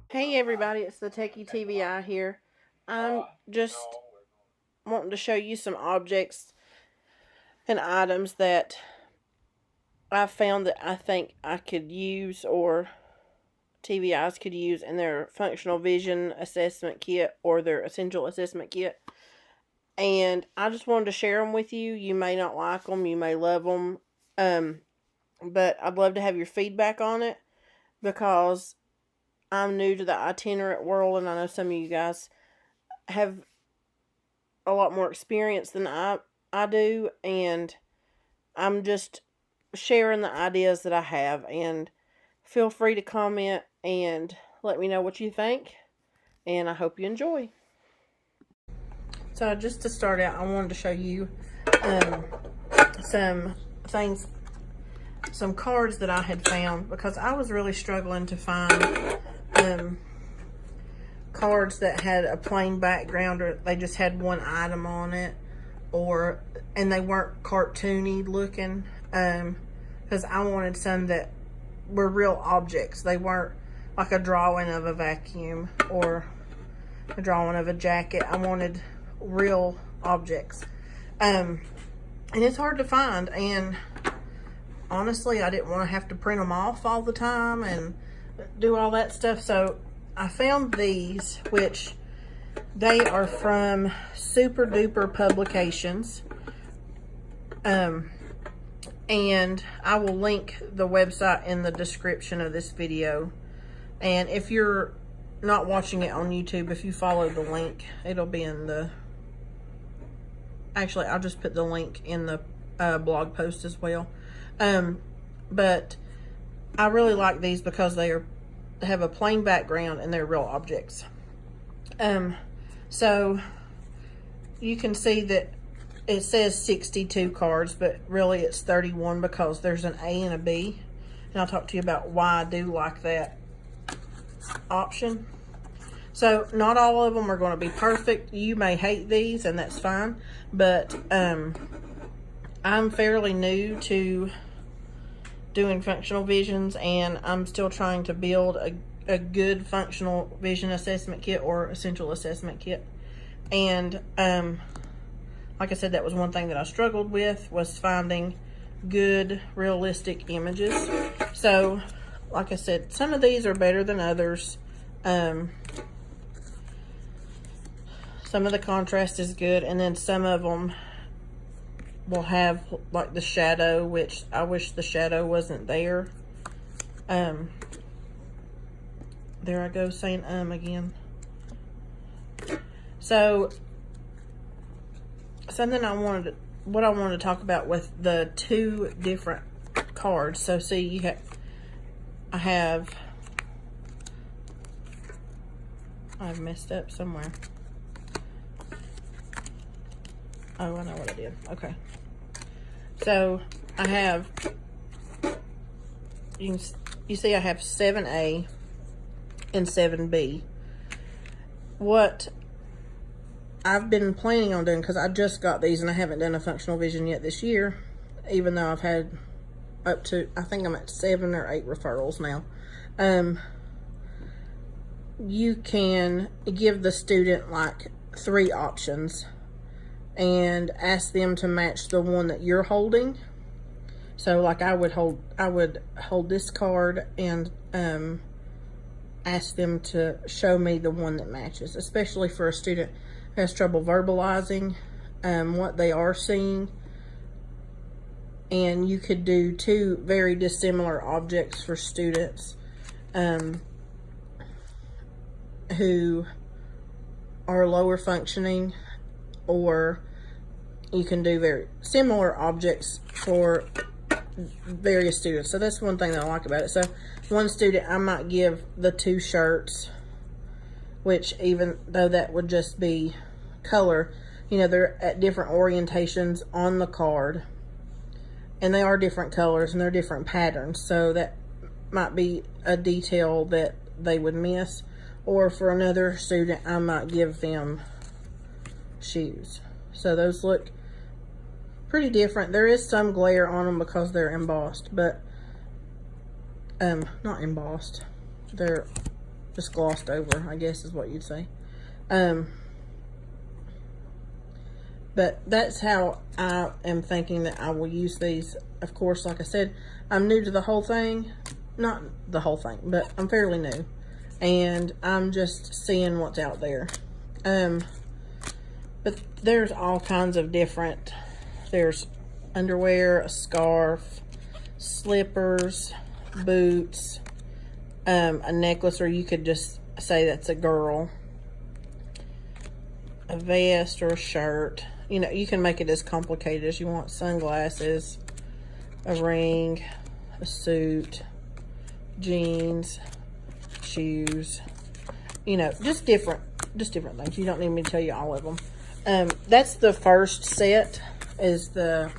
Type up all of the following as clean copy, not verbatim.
Hey everybody, it's the Techie TVI here. I'm just wanting to show you some objects and items that I found that I think I could use or TVIs could use in their functional vision assessment kit or their essential assessment kit. And I just wanted to share them with you. You may not like them, you may love them, but I'd love to have your feedback on it because I'm new to the itinerant world, and I know some of you guys have a lot more experience than I do, and I'm just sharing the ideas that I have, and feel free to comment and let me know what you think, and I hope you enjoy. So just to start out, I wanted to show you some things, some cards that I had found, because I was really struggling to find cards that had a plain background, or they just had one item on it, and they weren't cartoony looking, because I wanted some that were real objects. They weren't like a drawing of a vacuum or a drawing of a jacket. I wanted real objects, and it's hard to find, and honestly I didn't want to have to print them off all the time and do all that stuff. So I found these, which they are from Super Duper Publications, and I will link the website in the description of this video. And if you're not watching it on YouTube, if you follow the link, it'll be in the, actually I'll just put the link in the blog post as well. But I really like these because they have a plain background and they're real objects. So you can see that it says 62 cards, but really it's 31 because there's an A and a B. And I'll talk to you about why I do like that option. So not all of them are going to be perfect. You may hate these, and that's fine, but I'm fairly new to doing functional visions, and I'm still trying to build a good functional vision assessment kit or essential assessment kit. And like I said, that was one thing that I struggled with, was finding good realistic images. So like I said, some of these are better than others. Some of the contrast is good, and then some of them will have like the shadow, which I wish the shadow wasn't there. There I go saying again. So something what I wanted to talk about with the two different cards. So see, I've messed up somewhere. Oh, I know what I did. Okay. So I have, you see I have 7A and 7B. What I've been planning on doing, because I just got these and I haven't done a functional vision yet this year, even though I've had up to, I think I'm at 7 or 8 referrals now. You can give the student like 3 options and ask them to match the one that you're holding. So like I would hold this card and ask them to show me the one that matches, especially for a student who has trouble verbalizing what they are seeing. And you could do 2 very dissimilar objects for students who are lower functioning, or you can do very similar objects for various students. So that's one thing that I like about it. So one student, I might give the 2 shirts, which even though that would just be color, you know, they're at different orientations on the card, and they are different colors and they're different patterns. So that might be a detail that they would miss. Or for another student, I might give them shoes. So those look pretty different. There is some glare on them because they're embossed, but not embossed. They're just glossed over, I guess is what you'd say. But that's how I am thinking that I will use these. Of course, like I said, I'm new to the whole thing. Not the whole thing, but I'm fairly new. And I'm just seeing what's out there. But there's all kinds of different, there's underwear, a scarf, slippers, boots, a necklace, or you could just say that's a girl, a vest or a shirt. You know, you can make it as complicated as you want. Sunglasses, a ring, a suit, jeans, shoes, you know, just different things. You don't need me to tell you all of them. That's the first set, is the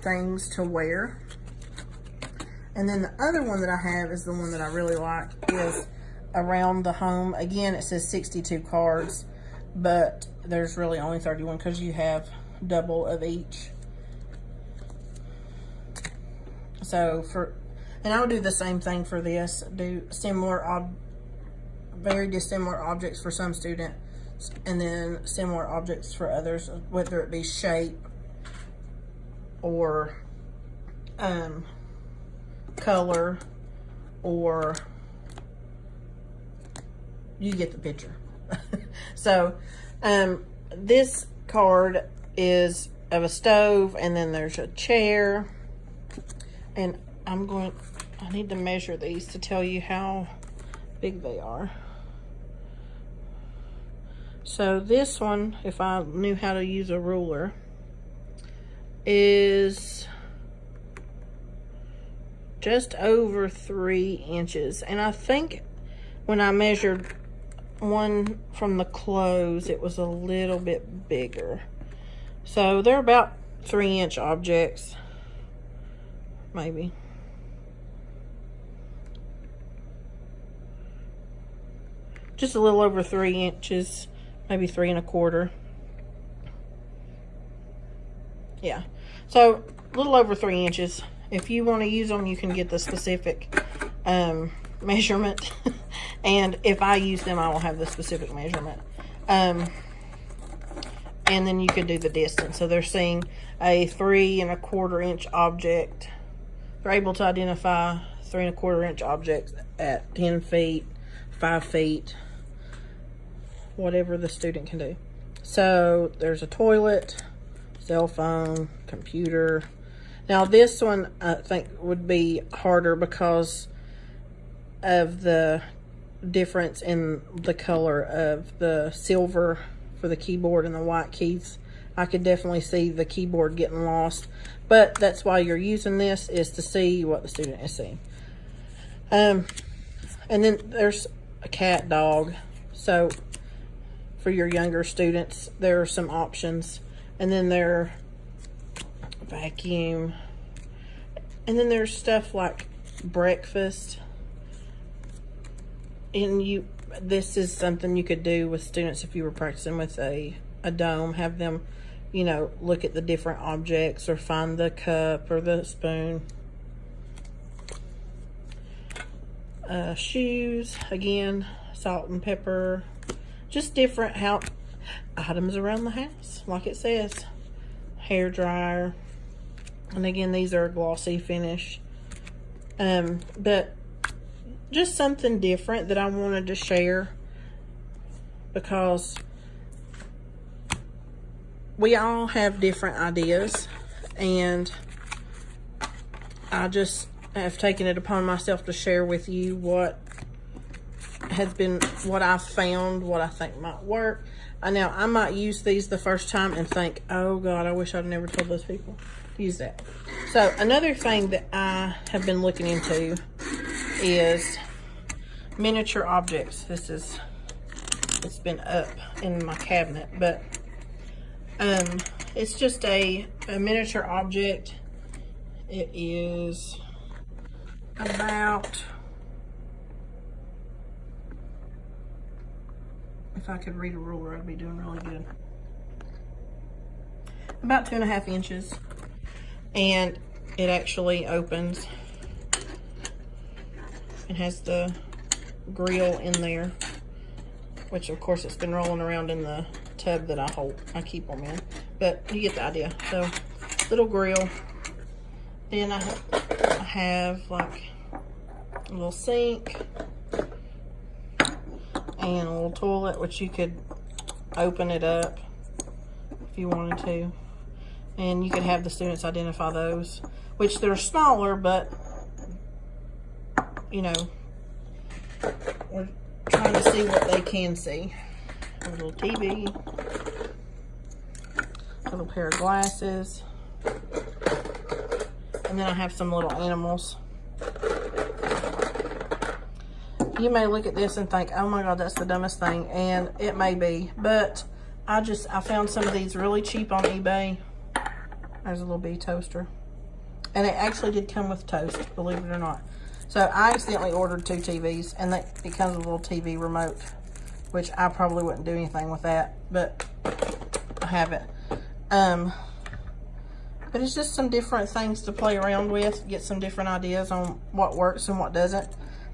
things to wear. And then the other one that I have is the one that I really like, is around the home. Again, it says 62 cards, but there's really only 31 because you have double of each. So and I'll do the same thing for this, do similar, very dissimilar objects for some students, and then similar objects for others, whether it be shape or color, or you get the picture. So this card is of a stove, and then there's a chair, and I need to measure these to tell you how big they are. So this one, if I knew how to use a ruler, is just over 3 inches. And I think when I measured one from the clothes, it was a little bit bigger. So they're about 3-inch objects, maybe. Just a little over 3 inches, maybe 3 1/4. Yeah, so a little over 3 inches. If you want to use them, you can get the specific measurement. And if I use them, I will have the specific measurement. And then you could do the distance. So they're seeing a 3 1/4 inch object. They're able to identify 3 1/4 inch objects at 10 feet, 5 feet, whatever the student can do. So there's a toilet, cell phone, computer. Now this one I think would be harder because of the difference in the color of the silver for the keyboard and the white keys. I could definitely see the keyboard getting lost, but that's why you're using this, is to see what the student is seeing. And then there's a cat, dog. So for your younger students, there are some options. And then there vacuum. And then there's stuff like breakfast. And this is something you could do with students if you were practicing with a dome. Have them, you know, look at the different objects or find the cup or the spoon. Shoes, again, salt and pepper. Just different items around the house, like it says. Hair dryer. And again, these are a glossy finish. But just something different that I wanted to share, because we all have different ideas, and I just have taken it upon myself to share with you what I've found, what I think might work. Now, I might use these the first time and think, oh God, I wish I'd never told those people to use that. So another thing that I have been looking into is miniature objects. It's been up in my cabinet, but it's just a miniature object. It is about, if I could read a ruler, I'd be doing really good. About 2.5 inches, and it actually opens It has the grill in there, which of course it's been rolling around in the tub that I keep them in, but you get the idea. So little grill. Then I have like a little sink and a little toilet, which you could open it up if you wanted to, and you could have the students identify those, which they're smaller, but you know, we're trying to see what they can see. A little TV, a little pair of glasses, and then I have some little animals. You may look at this and think, oh my God, that's the dumbest thing, and it may be, but I found some of these really cheap on eBay. There's a little bee toaster, and it actually did come with toast, believe it or not. So I accidentally ordered 2 TVs, and it comes with a little TV remote, which I probably wouldn't do anything with that, but I have it. But it's just some different things to play around with, get some different ideas on what works and what doesn't.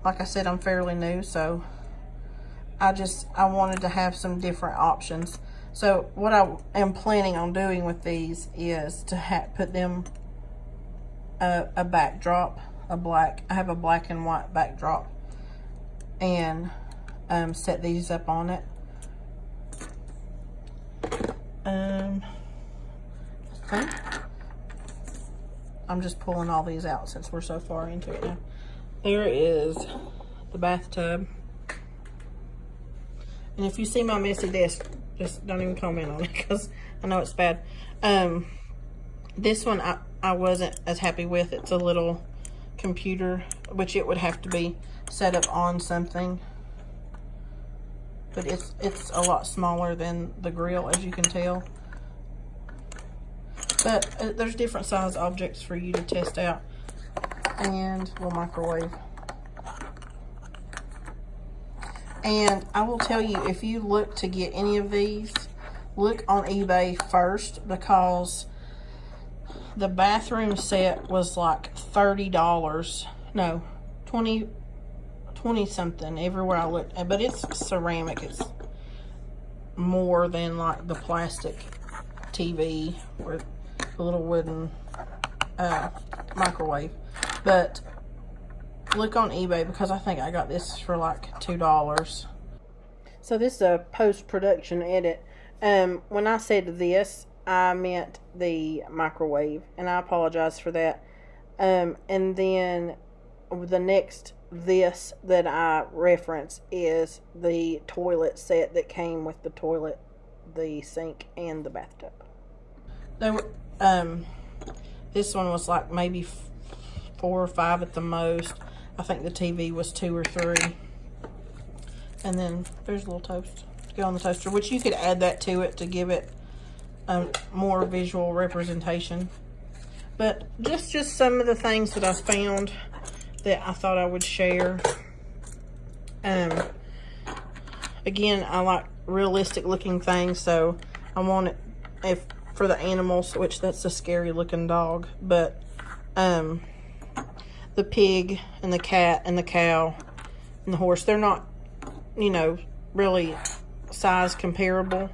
Like I said, I'm fairly new, so I wanted to have some different options. So what I am planning on doing with these is to put them a backdrop, I have a black and white backdrop, and set these up on it. I think I'm just pulling all these out since we're so far into it now. There is the bathtub. And if you see my messy desk, just don't even comment on it because I know it's bad. This one I wasn't as happy with. It's a little computer, which it would have to be set up on something. But it's a lot smaller than the grill, as you can tell. But there's different size objects for you to test out. And a little microwave. And I will tell you, if you look to get any of these, look on eBay first, because the bathroom set was like $30. No, 20 something everywhere I looked. But it's ceramic. It's more than like the plastic TV or the little wooden microwave. But look on eBay, because I think I got this for like $2. So this is a post-production edit. When I said this, I meant the microwave, and I apologize for that. And then the next this that I reference is the toilet set that came with the toilet, the sink, and the bathtub. They were, this one was like maybe 4 or 5 at the most. I think the TV was 2 or 3. And then there's a little toast to go on the toaster, which you could add that to it to give it a more visual representation. But just some of the things that I found that I thought I would share. Again, I like realistic looking things, so I want it for the animals, which that's a scary looking dog, but the pig and the cat and the cow and the horse, they're not, you know, really size comparable,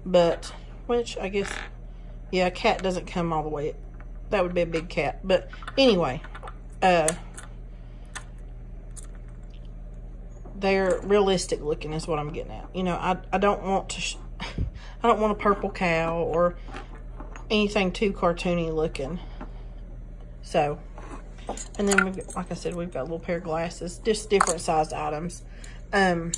but which I guess, yeah, a cat doesn't come all the way. That would be a big cat. But anyway, they're realistic looking is what I'm getting at. You know, I don't want to I don't want a purple cow or anything too cartoony looking. So, and then we've got, like I said, we've got a little pair of glasses, just different sized items. And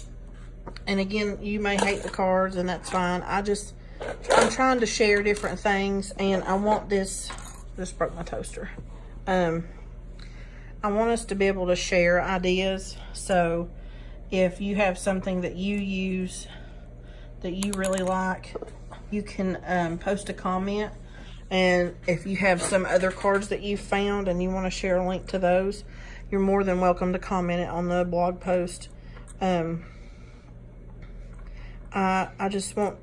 again, you may hate the cards, and that's fine. I'm trying to share different things, and I want this. Just broke my toaster. I want us to be able to share ideas. So if you have something that you use that you really like, you can post a comment. And if you have some other cards that you've found and you want to share a link to those, you're more than welcome to comment it on the blog post. I just want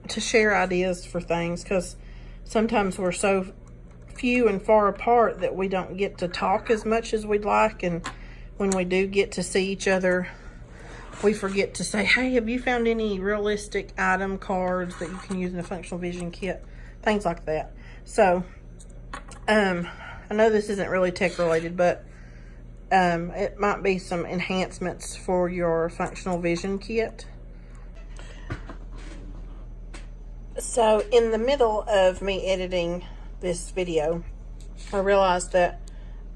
to share ideas for things, because sometimes we're so few and far apart that we don't get to talk as much as we'd like, and when we do get to see each other, we forget to say, hey, have you found any realistic item cards that you can use in a functional vision kit? Things like that. So, I know this isn't really tech related, but it might be some enhancements for your functional vision kit. So, in the middle of me editing this video, I realized that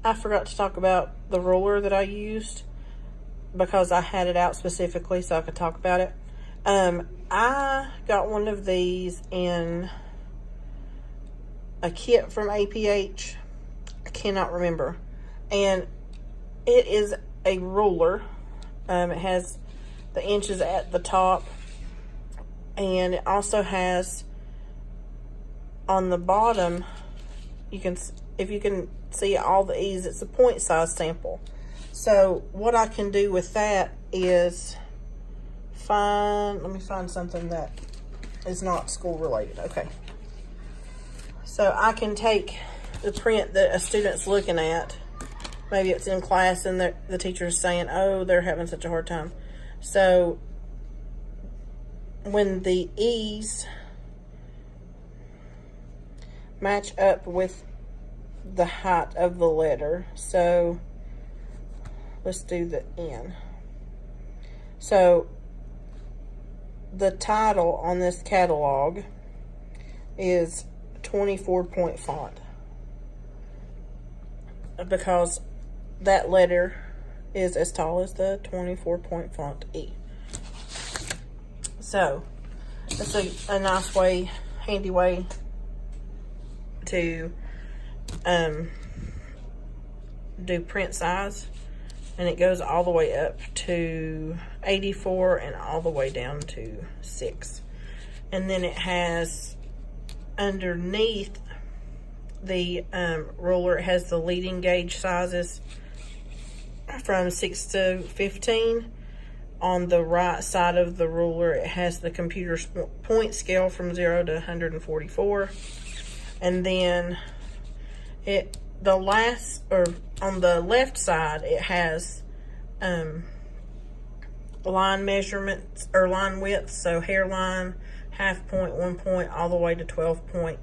I forgot to talk about the ruler that I used, because I had it out specifically so I could talk about it. I got one of these in a kit from APH. I cannot remember. And it is a ruler. It has the inches at the top. And it also has on the bottom, if you can see all the E's, it's a point size sample. So what I can do with that is let me find something that is not school related. Okay. So I can take the print that a student's looking at. Maybe it's in class and the teacher's saying, oh, they're having such a hard time. So when the E's match up with the height of the letter, so let's do the N. So the title on this catalog is 24-point font, because that letter is as tall as the 24-point font E. So that's a nice way, handy way to do print size. And it goes all the way up to 84 and all the way down to 6. And then it has underneath the ruler, it has the leading gauge sizes from 6 to 15. On the right side of the ruler, it has the computer's point scale from 0 to 144. And then on the left side, it has line measurements or line widths, so hairline, half point, 1 point, all the way to 12 point.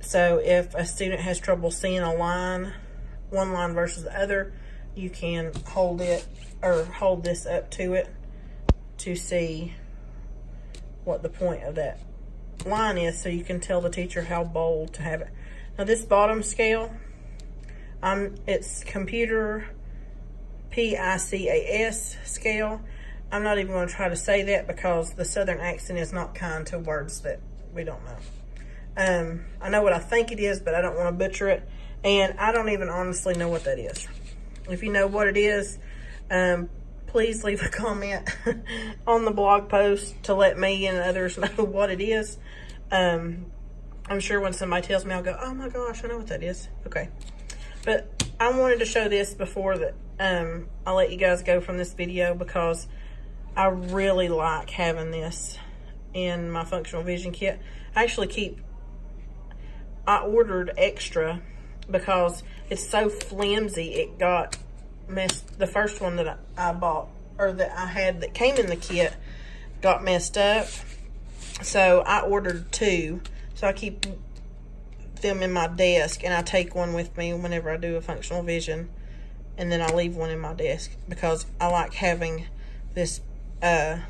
So if a student has trouble seeing one line versus the other, you can hold it or hold this up to it to see what the point of that line is, so you can tell the teacher how bold to have it. Now this bottom scale, it's computer PICAS scale. I'm not even going to try to say that because the Southern accent is not kind to words that we don't know. I know what I think it is, but I don't want to butcher it, and I don't even honestly know what that is. If you know what it is, please leave a comment on the blog post to let me and others know what it is. I'm sure when somebody tells me, I'll go, oh my gosh, I know what that is. Okay. But I wanted to show this before that I let you guys go from this video, because I really like having this in my functional vision kit. I ordered extra because it's so flimsy. It got messed. The first one that I bought, or that I had that came in the kit, got messed up. So I ordered 2. So I keep them in my desk, and I take one with me whenever I do a functional vision, and then I leave one in my desk because I like having this the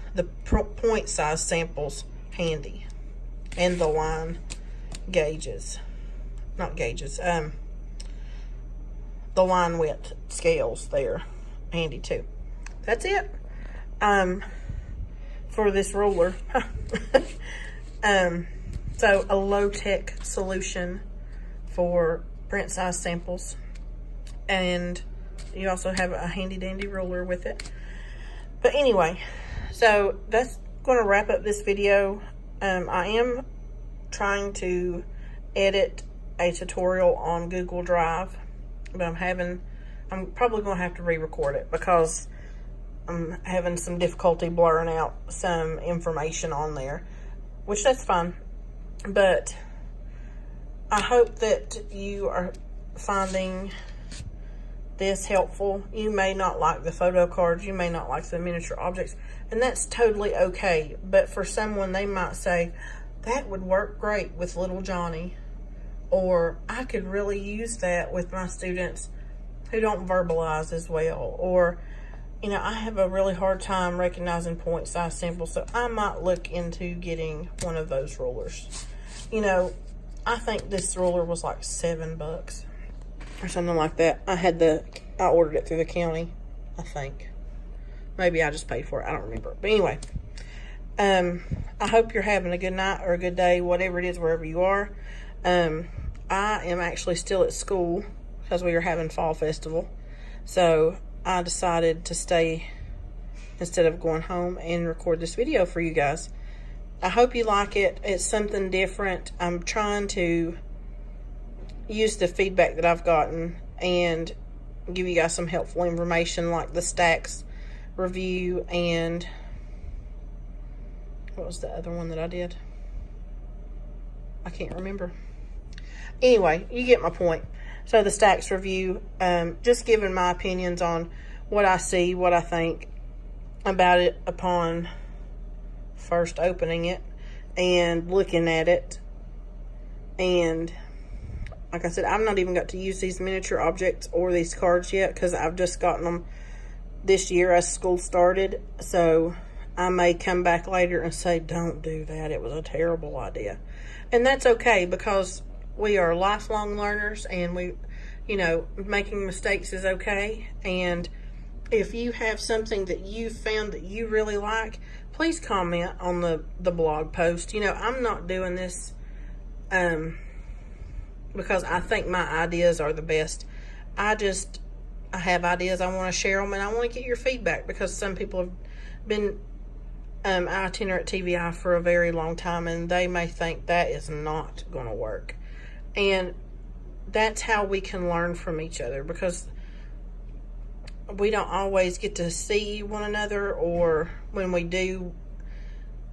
point size samples handy, and the line gauges, not gauges, the line width scales there handy too. That's it for this ruler. So a low-tech solution for print size samples, and you also have a handy-dandy ruler with it. But anyway, so that's going to wrap up this video. I am trying to edit a tutorial on Google Drive, but I'm probably going to have to re-record it because I'm having some difficulty blurring out some information on there, which that's fine. But I hope that you are finding this helpful. You may not like the photo cards, you may not like the miniature objects, and that's totally okay. But for someone, they might say, that would work great with little Johnny, or I could really use that with my students who don't verbalize as well, or, you know, I have a really hard time recognizing point size symbols, so I might look into getting one of those rulers. You know, I think this ruler was like $7 or something like that. I ordered it through the county, I think. Maybe I just paid for it, I don't remember. But anyway, I hope you're having a good night or a good day, whatever it is, wherever you are. I am actually still at school because we are having fall festival. So I decided to stay instead of going home and record this video for you guys. I hope you like it. It's something different. I'm trying to use the feedback that I've gotten and give you guys some helpful information, like the stacks review, and what was the other one that I did? I can't remember. Anyway, you get my point. So the stacks review, just giving my opinions on what I see, what I think about it upon first opening it and looking at it. And like I said, I've not even got to use these miniature objects or these cards yet because I've just gotten them this year as school started. So I may come back later and say, don't do that. It was a terrible idea. And that's okay, because we are lifelong learners, and you know, making mistakes is okay. And if you have something that you found that you really like, please comment on the blog post. You know, I'm not doing this because I think my ideas are the best. I have ideas, I want to share them, and I want to get your feedback, because some people have been itinerant TVI for a very long time, and they may think that is not going to work. And that's how we can learn from each other, because we don't always get to see one another, or when we do,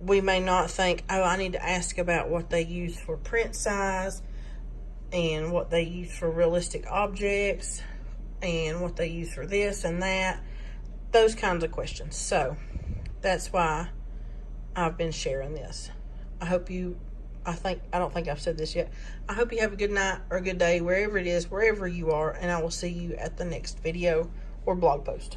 we may not think, oh, I need to ask about what they use for print size, and what they use for realistic objects, and what they use for this and that, those kinds of questions. So that's why I've been sharing this. I don't think I've said this yet. I hope you have a good night or a good day, wherever it is, wherever you are, and I will see you at the next video or blog post.